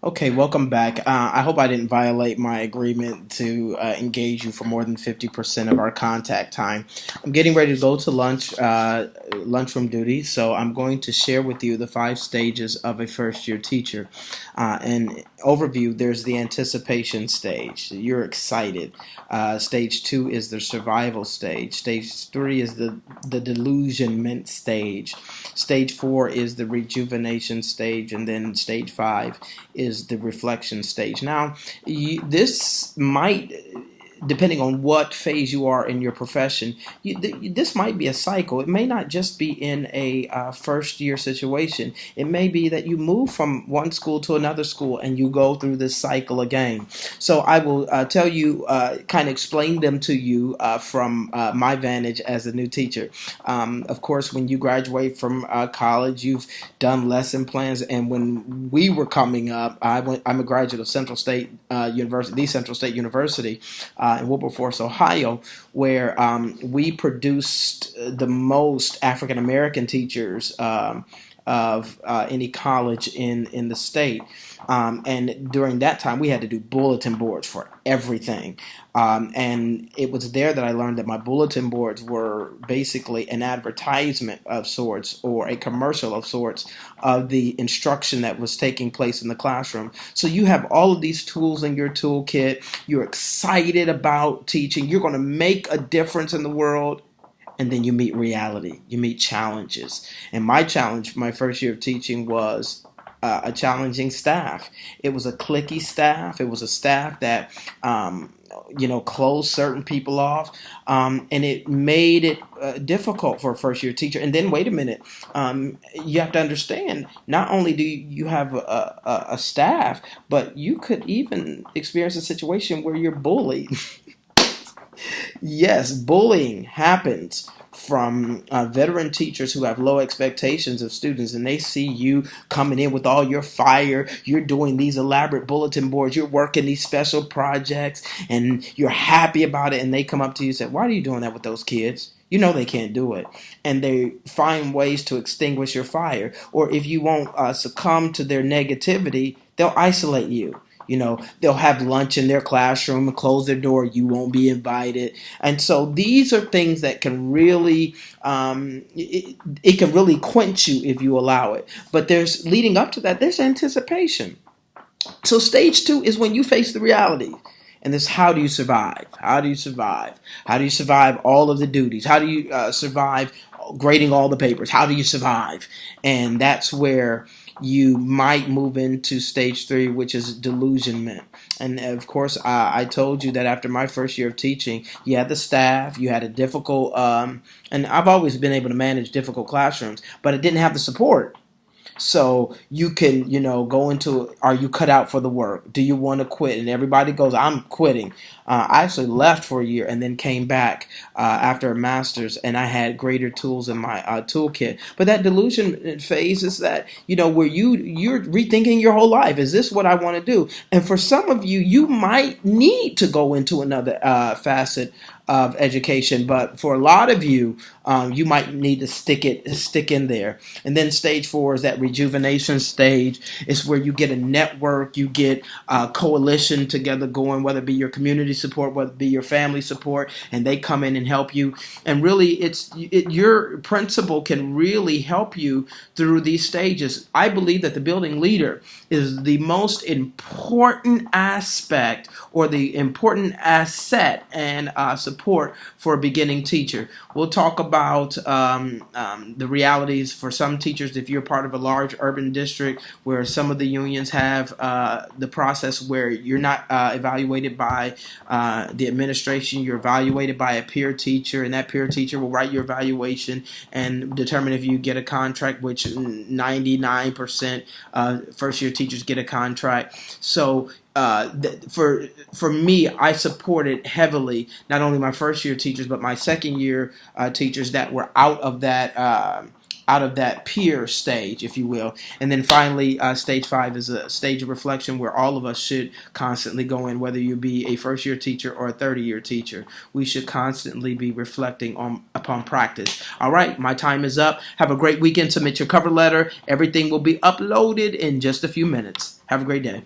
Okay, welcome back. I hope I didn't violate my agreement to engage you for more than 50% of our contact time. I'm getting ready to go to lunchroom duty, so I'm going to share with you the 5 stages of a first year teacher. And overview, there's the anticipation stage. You're excited. Stage 2 is the survival stage. Stage 3 is the delusionment stage. Stage 4 is the rejuvenation stage. And then stage 5 is the reflection stage. Now, this might, depending on what phase you are in your profession, this might be a cycle. It may not just be in a first year situation. It may be that you move from one school to another school and you go through this cycle again. So I will tell you, kind of explain them to you from my vantage as a new teacher. Of course, when you graduate from college, you've done lesson plans. And when we were coming up, I'm a graduate of Central State University, the Central State University in Wilberforce, Ohio, where we produced the most African American teachers of any college in the state. And during that time, we had to do bulletin boards for everything. And it was there that I learned that my bulletin boards were basically an advertisement of sorts or a commercial of sorts of the instruction that was taking place in the classroom. So you have all of these tools in your toolkit. You're excited about teaching. You're going to make a difference in the world. And then you meet reality. You meet challenges. And my challenge, my first year of teaching, was a challenging staff. It was a cliquey staff. It was a staff that, closed certain people off. And it made it difficult for a first year teacher. And then, wait a minute, you have to understand, not only do you have a staff, but you could even experience a situation where you're bullied. Yes, bullying happens from veteran teachers who have low expectations of students, and they see you coming in with all your fire. You're doing these elaborate bulletin boards. You're working these special projects, and you're happy about it. And they come up to you and say, "Why are you doing that with those kids? You know they can't do it." And they find ways to extinguish your fire. Or if you won't succumb to their negativity, they'll isolate you. They'll have lunch in their classroom and close their door. You won't be invited. And so these are things that can really, it can really quench you if you allow it. But leading up to that, there's anticipation. So stage 2 is when you face the reality. And this, how do you survive? How do you survive? How do you survive all of the duties? How do you survive grading all the papers? How do you survive? And that's where you might move into stage 3, which is delusionment. And of course, I told you that after my first year of teaching, you had the staff, you had a difficult, and I've always been able to manage difficult classrooms, but it didn't have the support. So you can, go into, are you cut out for the work? Do you want to quit? And everybody goes, I'm quitting. I actually left for a year and then came back after a master's, and I had greater tools in my toolkit. But that delusion phase is that, where you're rethinking your whole life. Is this what I want to do? And for some of you, you might need to go into another facet of education, but for a lot of you, you might need to stick in there. And then stage 4 is that rejuvenation stage. It's where you get a network, you get a coalition together going, whether it be your community support, whether it be your family support, and they come in and help you. And really, your principal can really help you through these stages. I believe that the building leader is the most important aspect or the important asset and support for a beginning teacher. We'll talk about the realities for some teachers if you're part of a large urban district where some of the unions have the process where you're not evaluated by the administration, you're evaluated by a peer teacher, and that peer teacher will write your evaluation and determine if you get a contract, which 99% first year teachers get a contract. So for me, I supported heavily not only my first year teachers but my second year teachers that were out of that out of that peer stage, if you will. And then finally, stage 5 is a stage of reflection where all of us should constantly go in, whether you be a first-year teacher or a 30-year teacher. We should constantly be reflecting upon practice. All right, my time is up. Have a great weekend. Submit your cover letter. Everything will be uploaded in just a few minutes. Have a great day.